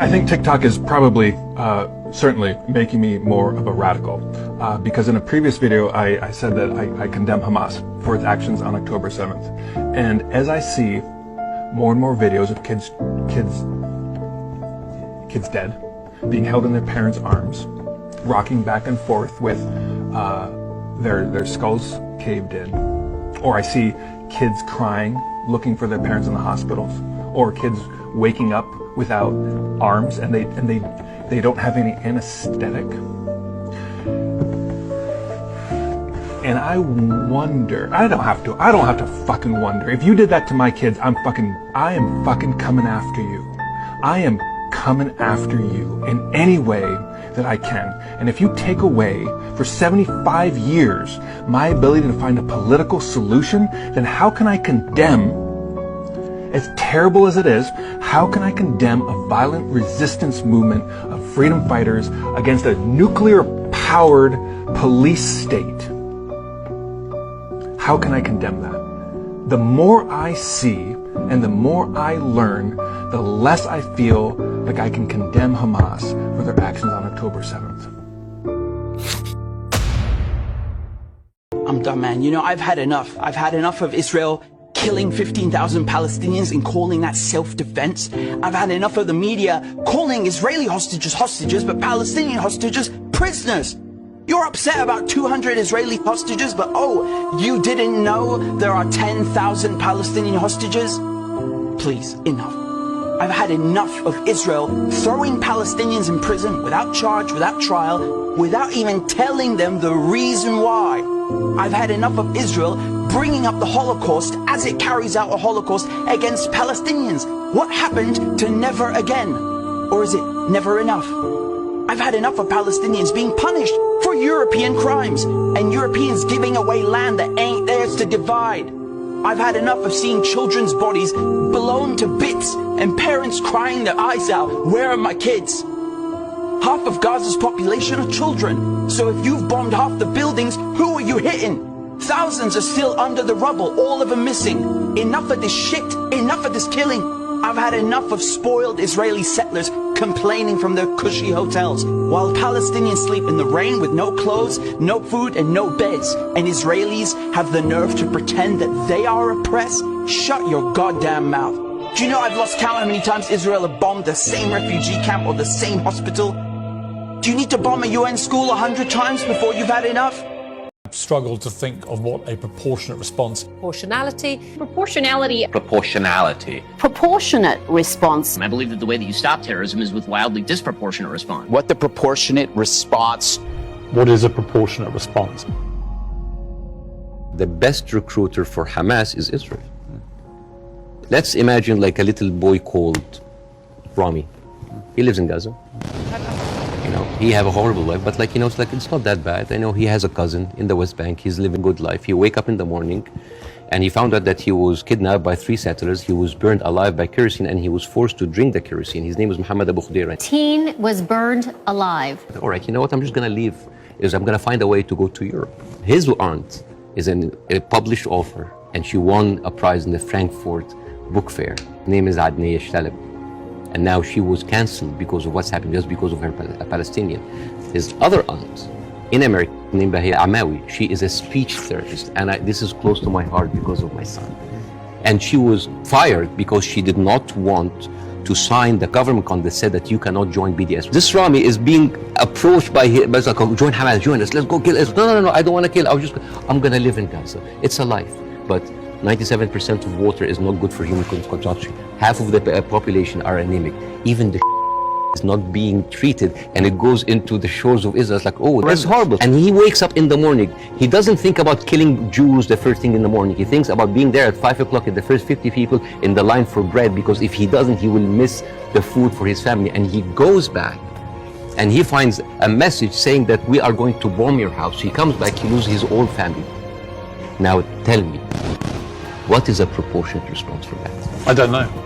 I think TikTok is probably, certainly making me more of a radical. Because in a previous video, I said that I condemn Hamas for its actions on October 7th. And as I see more and more videos of kids dead, being held in their parents' arms, rocking back and forth with their skulls caved in, or I see kids crying, looking for their parents in the hospitals, or kids waking up without arms and they don't have any anesthetic. And I wonder, I don't have to fucking wonder. If you did that to my kids, I am fucking coming after you. I am coming after you in any way that I can. And if you take away for 75 years my ability to find a political solution, then how can I condemn, as terrible as it is, how can I condemn a violent resistance movement of freedom fighters against a nuclear-powered police state? How can I condemn that? The more I see and the more I learn, the less I feel like I can condemn Hamas for their actions on October 7th. I'm done, man. You know, I've had enough. I've had enough of Israel killing 15,000 Palestinians and calling that self-defense. I've had enough of the media calling Israeli hostages hostages, but Palestinian hostages prisoners. You're upset about 200 Israeli hostages, but oh, you didn't know there are 10,000 Palestinian hostages? Please, enough. I've had enough of Israel throwing Palestinians in prison without charge, without trial, without even telling them the reason why. I've had enough of Israel bringing up the Holocaust as it carries out a Holocaust against Palestinians. What happened to never again? Or is it never enough? I've had enough of Palestinians being punished for European crimes and Europeans giving away land that ain't theirs to divide. I've had enough of seeing children's bodies blown to bits and parents crying their eyes out, where are my kids? Half of Gaza's population are children. So if you've bombed half the buildings, who are you hitting? Thousands are still under the rubble, all of them missing. Enough of this shit, enough of this killing. I've had enough of spoiled Israeli settlers complaining from their cushy hotels, while Palestinians sleep in the rain with no clothes, no food, and no beds, and Israelis have the nerve to pretend that they are oppressed. Shut your goddamn mouth. Do you know I've lost count how many times Israel have bombed the same refugee camp or the same hospital? Do you need to bomb a UN school 100 times before you've had enough? Struggle to think of what a proportionate response. Proportionality. Proportionate response. I believe that the way that you stop terrorism is with wildly disproportionate response. What the proportionate response? What is a proportionate response? The best recruiter for Hamas is Israel. Let's imagine like a little boy called Rami. He lives in Gaza. He have a horrible life, but it's not that bad. I know he has a cousin in the West Bank. He's living a good life. He wake up in the morning and he found out that he was kidnapped by 3 settlers. He was burned alive by kerosene and he was forced to drink the kerosene. His name was Muhammad Abu Khudaira. Teen was burned alive. All right, you know what? I'm just going to leave. I'm going to find a way to go to Europe. His aunt is a published author and she won a prize in the Frankfurt Book Fair. Her name is Adnaya Shtalib. And now she was cancelled because of what's happened, just because of her Palestinian. His other aunt in America, named Bahia Amawi, she is a speech therapist, and this is close to my heart because of my son. And she was fired because she did not want to sign the government contract that said that you cannot join BDS. This Rami is being approached by him, like, join Hamas, join us, let's go kill us. No, I don't want to kill, I'm going to live in Gaza. It's a life, but 97% of water is not good for human consumption. Half of the population are anemic. Even the is not being treated, and it goes into the shores of Israel. It's like, oh, that's horrible. And he wakes up in the morning. He doesn't think about killing Jews the first thing in the morning. He thinks about being there at 5 o'clock at the first 50 people in the line for bread, because if he doesn't, he will miss the food for his family. And he goes back and he finds a message saying that we are going to bomb your house. He comes back, he loses his whole family. Now tell me, what is a proportionate response for that? I don't know.